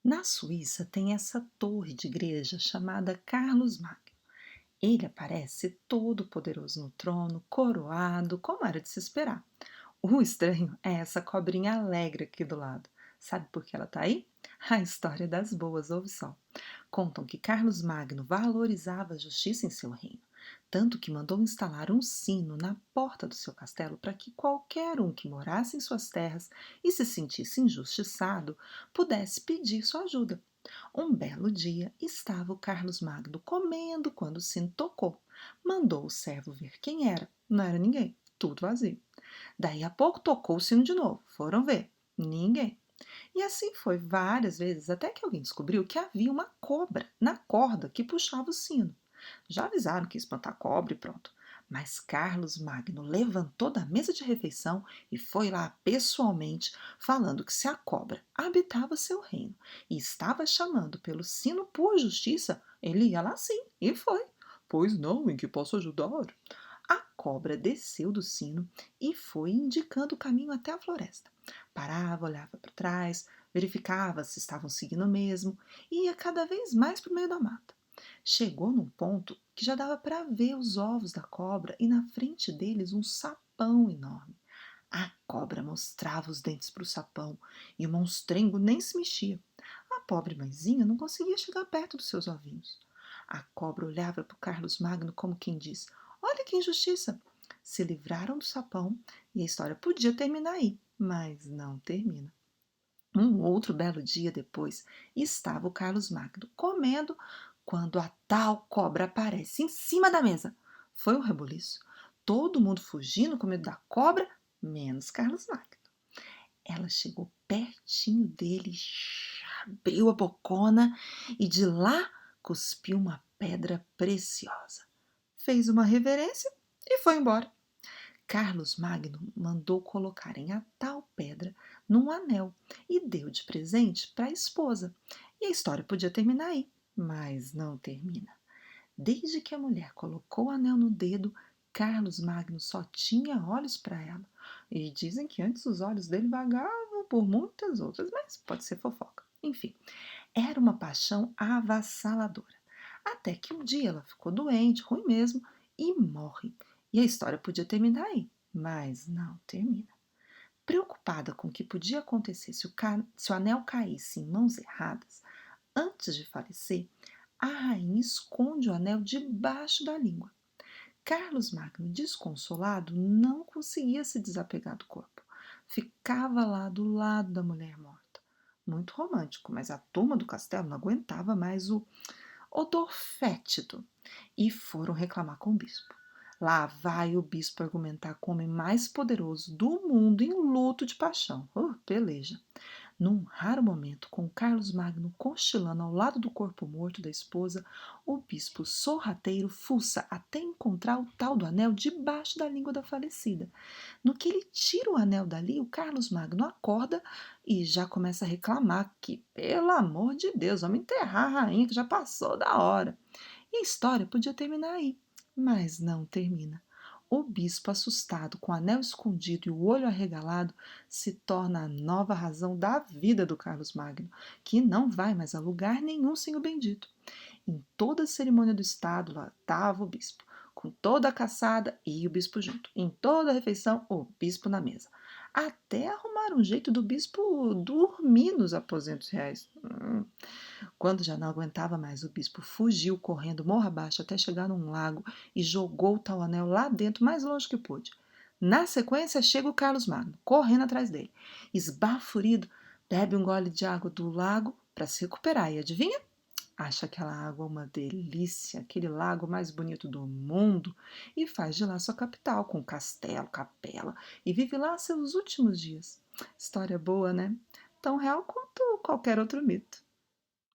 Na Suíça tem essa torre de igreja chamada Carlos Magno. Ele aparece todo poderoso no trono, coroado, como era de se esperar. O estranho é essa cobrinha alegre aqui do lado. Sabe por que ela está aí? A história das boas, ouve só. Contam que Carlos Magno valorizava a justiça em seu reino, tanto que mandou instalar um sino na porta do seu castelo para que qualquer um que morasse em suas terras e se sentisse injustiçado pudesse pedir sua ajuda. Um belo dia estava o Carlos Magno comendo quando o sino tocou. Mandou o servo ver quem era. Não era ninguém, tudo vazio. Daí a pouco tocou o sino de novo. Foram ver. Ninguém. E assim foi várias vezes, até que alguém descobriu que havia uma cobra na corda que puxava o sino. Já avisaram que ia espantar a cobra e pronto. Mas Carlos Magno levantou da mesa de refeição e foi lá pessoalmente, falando que se a cobra habitava seu reino e estava chamando pelo sino por justiça, ele ia lá sim, e foi. Pois não, em que posso ajudar? A cobra desceu do sino e foi indicando o caminho até a floresta. Parava, olhava para trás, verificava se estavam seguindo mesmo e ia cada vez mais para o meio da mata. Chegou num ponto que já dava para ver os ovos da cobra e na frente deles um sapão enorme. A cobra mostrava os dentes para o sapão e o monstrengo nem se mexia. A pobre mãezinha não conseguia chegar perto dos seus ovinhos. A cobra olhava para o Carlos Magno como quem diz: Olha que injustiça! Se livraram do sapão e a história podia terminar aí, mas não termina. Um outro belo dia depois, estava o Carlos Magno comendo quando a tal cobra aparece em cima da mesa. Foi um rebuliço. Todo mundo fugindo com medo da cobra, menos Carlos Magno. Ela chegou pertinho dele, abriu a bocona e de lá cuspiu uma pedra preciosa. Fez uma reverência e foi embora. Carlos Magno mandou colocarem a tal pedra num anel e deu de presente para a esposa. E a história podia terminar aí, mas não termina. Desde que a mulher colocou o anel no dedo, Carlos Magno só tinha olhos para ela. E dizem que antes os olhos dele vagavam por muitas outras, mas pode ser fofoca. Enfim, era uma paixão avassaladora. Até que um dia ela ficou doente, ruim mesmo, e morre. E a história podia terminar aí, mas não termina. Preocupada com o que podia acontecer se o anel caísse em mãos erradas, antes de falecer, a rainha esconde o anel debaixo da língua. Carlos Magno, desconsolado, não conseguia se desapegar do corpo. Ficava lá do lado da mulher morta. Muito romântico, mas a turma do castelo não aguentava mais o odor fétido e foram reclamar com o bispo. Lá vai o bispo argumentar com o homem mais poderoso do mundo em luto de paixão. Peleja. Num raro momento, com Carlos Magno cochilando ao lado do corpo morto da esposa, o bispo sorrateiro fuça até encontrar o tal do anel debaixo da língua da falecida. No que ele tira o anel dali, o Carlos Magno acorda e já começa a reclamar que, pelo amor de Deus, vamos enterrar a rainha que já passou da hora. E a história podia terminar aí, mas não termina. O bispo, assustado, com o anel escondido e o olho arregalado, se torna a nova razão da vida do Carlos Magno, que não vai mais a lugar nenhum sem o bendito. Em toda a cerimônia do Estado, lá estava o bispo, com toda a caçada e o bispo junto. Em toda a refeição, o bispo na mesa. Até arrumar um jeito do bispo dormir nos aposentos reais. Quando já não aguentava mais, o bispo fugiu correndo morro abaixo até chegar num lago e jogou o tal anel lá dentro, mais longe que pôde. Na sequência, chega o Carlos Magno, correndo atrás dele. Esbaforido, bebe um gole de água do lago para se recuperar. E adivinha? Acha aquela água uma delícia, aquele lago mais bonito do mundo, e faz de lá sua capital, com castelo, capela, e vive lá seus últimos dias. História boa, né? Tão real quanto qualquer outro mito.